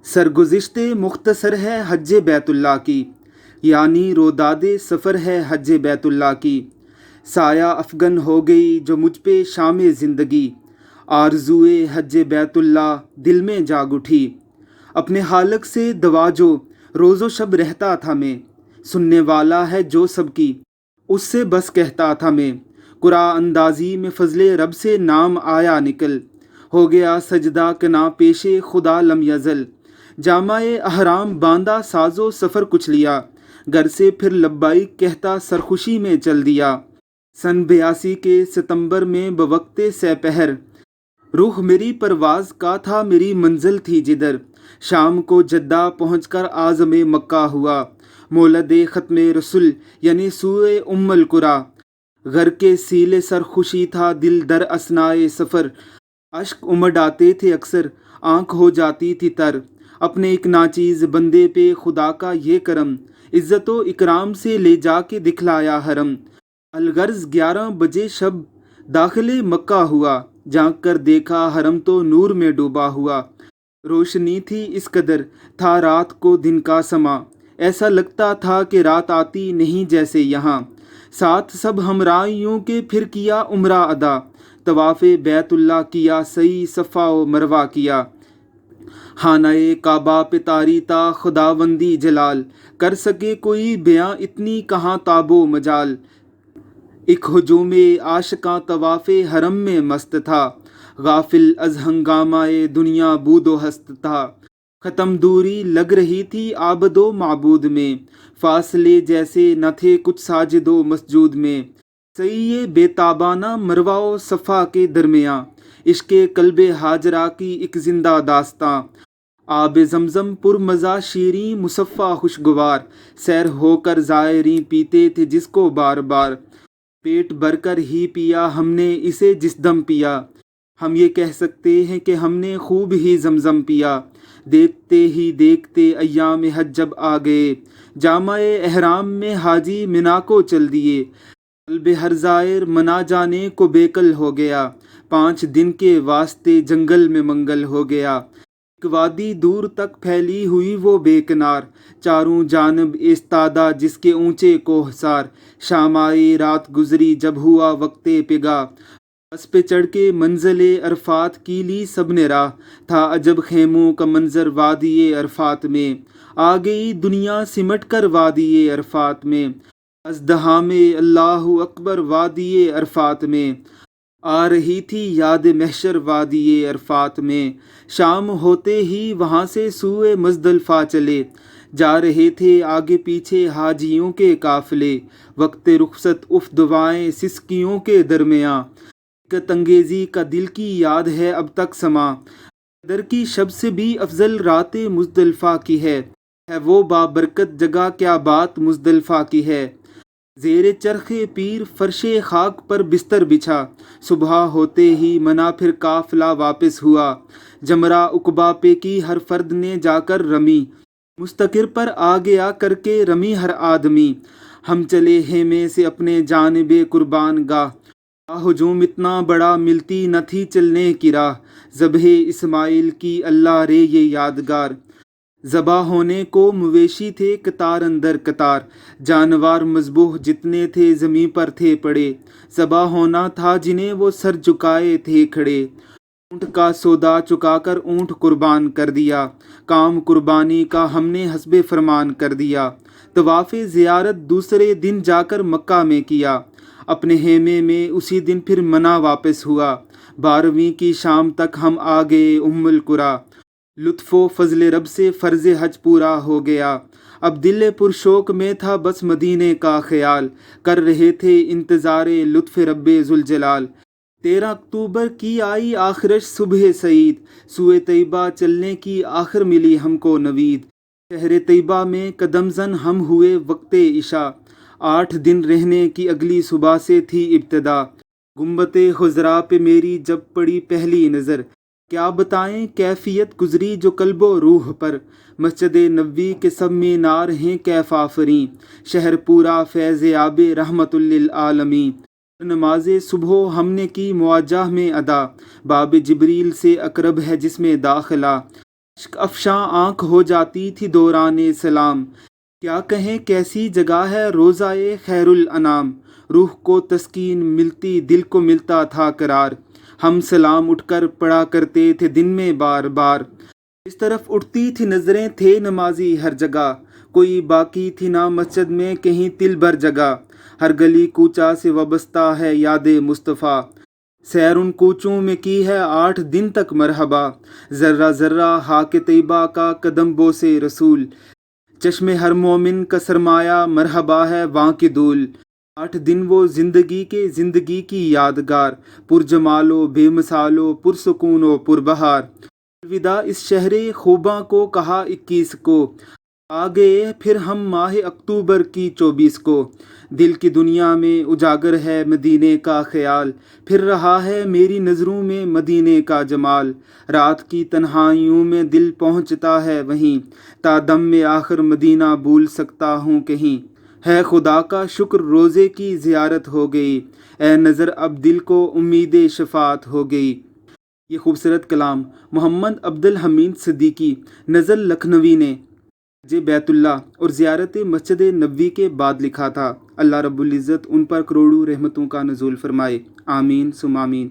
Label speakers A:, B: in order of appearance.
A: سرگزشت مختصر ہے حج بیت اللہ کی، یعنی روداد سفر ہے حج بیت اللہ کی۔ سایہ افغن ہو گئی جو مجھ پہ شام زندگی، آرزوئے حج بیت اللہ دل میں جاگ اٹھی۔ اپنے حالق سے دوا جو روز و شب رہتا تھا میں، سننے والا ہے جو سب کی، اس سے بس کہتا تھا میں۔ قرآن اندازی میں فضل رب سے نام آیا نکل، ہو گیا سجدہ کنا پیش خدا لم یزل۔ جامع احرام باندھا ساز و سفر کچھ لیا، گھر سے پھر لبیک کہتا سرخوشی میں چل دیا۔ سن 82 کے ستمبر میں بوقت سپہر، رخ میری پرواز کا تھا میری منزل تھی جدھر۔ شام کو جدہ پہنچ کر عازم مکہ ہوا، مولد ختم رسول یعنی سوئے القریٰ۔ گھر کے سیل سرخوشی تھا دل در اثنائے سفر، اشک امڈ آتے تھے اکثر، آنکھ ہو جاتی تھی تر۔ اپنے ایک ناچیز بندے پہ خدا کا یہ کرم، عزت و اکرام سے لے جا کے دکھلایا حرم۔ الغرض 11 بجے شب داخل مکہ ہوا، جھانک کر دیکھا حرم تو نور میں ڈوبا ہوا۔ روشنی تھی اس قدر، تھا رات کو دن کا سما، ایسا لگتا تھا کہ رات آتی نہیں جیسے یہاں۔ ساتھ سب ہمراہیوں کے پھر کیا عمرہ ادا، طواف بیت اللہ کیا، سعی صفا و مروہ کیا۔ خانہ کعبہ پہ طاری تا خداوندی جلال، کر سکے کوئی بیاں اتنی کہاں تاب و مجال۔ ایک ہجوم عاشقاں طواف حرم میں مست تھا، غافل از ہنگامہ دنیا بود و ہست تھا۔ ختم دوری لگ رہی تھی عابد و معبود میں، فاصلے جیسے نہ تھے کچھ ساجد و مسجود میں۔ سعی بے تابانہ مروہ و صفا کے درمیاں، عشق قلب ہاجرہ کی ایک زندہ داستاں۔ آب زمزم پر مزہ شیریں مصفا خوشگوار، سیر ہو کر زائرین پیتے تھے جس کو بار بار۔ پیٹ بھر کر ہی پیا ہم نے اسے جس دم پیا، ہم یہ کہہ سکتے ہیں کہ ہم نے خوب ہی زمزم پیا۔ دیکھتے ہی دیکھتے ایام حج جب آ گئے، جامع احرام میں حاجی منا کو چل دیے۔ قلب ہر زائر منا جانے کو بیکل ہو گیا، 5 دن کے واسطے جنگل میں منگل ہو گیا۔ ایک وادی دور تک پھیلی ہوئی وہ بے کنار، چاروں جانب ایستادہ جس کے اونچے کوہسار۔ شام آئی رات گزری جب ہوا وقت پگا، بس پہ چڑھ کے منزل عرفات کی لی سب نے راہ۔ تھا عجب خیموں کا منظر وادی عرفات میں، آ گئی دنیا سمٹ کر وادی عرفات میں۔ ازدہا میں اللہ اکبر وادی عرفات میں، آ رہی تھی یاد محشر وادی عرفات میں۔ شام ہوتے ہی وہاں سے سوئے مزدلفہ چلے، جا رہے تھے آگے پیچھے حاجیوں کے قافلے۔ وقت رخصت اف دعائیں سسکیوں کے درمیاں، حقیقت انگیزی کا دل کی یاد ہے اب تک سما۔ قدر کی شب سے بھی افضل رات مزدلفہ کی ہے وہ بابرکت جگہ کیا بات مزدلفہ کی ہے۔ زیر چرخ پیر فرش خاک پر بستر بچھا، صبح ہوتے ہی منا پھر قافلہ واپس ہوا۔ جمرہ عقبہ پہ کی ہر فرد نے جا کر رمی، مستقر پر آ گیا کر کے رمی ہر آدمی۔ ہم چلے خیمے سے اپنے جانب قربان گاہ، ہجوم اتنا بڑا ملتی نہ تھی چلنے کی راہ۔ ذبح اسماعیل کی اللہ رے یہ یادگار، ذبح ہونے کو مویشی تھے قطار اندر قطار۔ جانور مذبوح جتنے تھے زمیں پر تھے پڑے، ذبح ہونا تھا جنہیں وہ سر جھکائے تھے کھڑے۔ اونٹ کا سودا چکا کر اونٹ قربان کر دیا، کام قربانی کا ہم نے حسب فرمان کر دیا۔ طواف زیارت دوسرے دن جا کر مکہ میں کیا، اپنے خیمے میں اسی دن پھر منا واپس ہوا۔ 12ویں کی شام تک ہم آ گئے القریٰ، لطف و فضل رب سے فرض حج پورا ہو گیا۔ اب دل پرشوق میں تھا بس مدینے کا خیال، کر رہے تھے انتظار لطف رب ذوالجلال۔ 13 اکتوبر کی آئی آخرش صبح سعید، سوئے طیبہ چلنے کی آخر ملی ہم کو نوید۔ شہر طیبہ میں قدم زن ہم ہوئے وقت عشاء، 8 دن رہنے کی اگلی صبح سے تھی ابتدا۔ گنبد خضرا پہ میری جب پڑی پہلی نظر، کیا بتائیں کیفیت گزری جو قلب و روح پر۔ مسجد نبوی کے سب مینار ہیں کیف آفریں، شہر پورا فیض آب رحمت للعالمین۔ نماز صبح ہم نے کی مواجہ میں ادا، باب جبریل سے اقرب ہے جس میں داخلہ۔ عشق افشاں آنکھ ہو جاتی تھی دوران سلام، کیا کہیں کیسی جگہ ہے روضائے خیر الانام، روح کو تسکین ملتی دل کو ملتا تھا قرار، ہم سلام اٹھ کر پڑھا کرتے تھے دن میں بار بار، اس طرف اٹھتی تھی نظریں تھے نمازی ہر جگہ، کوئی باقی تھی نہ مسجد میں کہیں تل بھر جگہ، ہر گلی کوچہ سے وابستہ ہے یاد مصطفیٰ، سیر ان کوچوں میں کی ہے 8 دن تک مرحبا، ذرہ ذرہ خاک طیبہ کا قدم بوسے رسول، چشم ہر مومن کا سرمایہ مرحبا ہے وہاں کی دھول، 8 دن وہ زندگی کی یادگار، پر جمال و بے مثال و پرسکون و پربہار، الوداع اس شہر خوباں کو کہا 21 کو، آ گئے پھر ہم ماہ اکتوبر کی 24 کو، دل کی دنیا میں اجاگر ہے مدینے کا خیال، پھر رہا ہے میری نظروں میں مدینے کا جمال، رات کی تنہائیوں میں دل پہنچتا ہے وہیں، تا دم میں آخر مدینہ بھول سکتا ہوں کہیں، ہے خدا کا شکر روزے کی زیارت ہو گئی، اے نظر اب دل کو امید شفاعت ہو گئی۔ یہ خوبصورت کلام محمد عبد الحمید صدیقی نزل لکھنوی نے حج بیت اللہ اور زیارت مسجد نبوی کے بعد لکھا تھا۔ اللہ رب العزت ان پر کروڑوں رحمتوں کا نزول فرمائے، آمین ثم آمین۔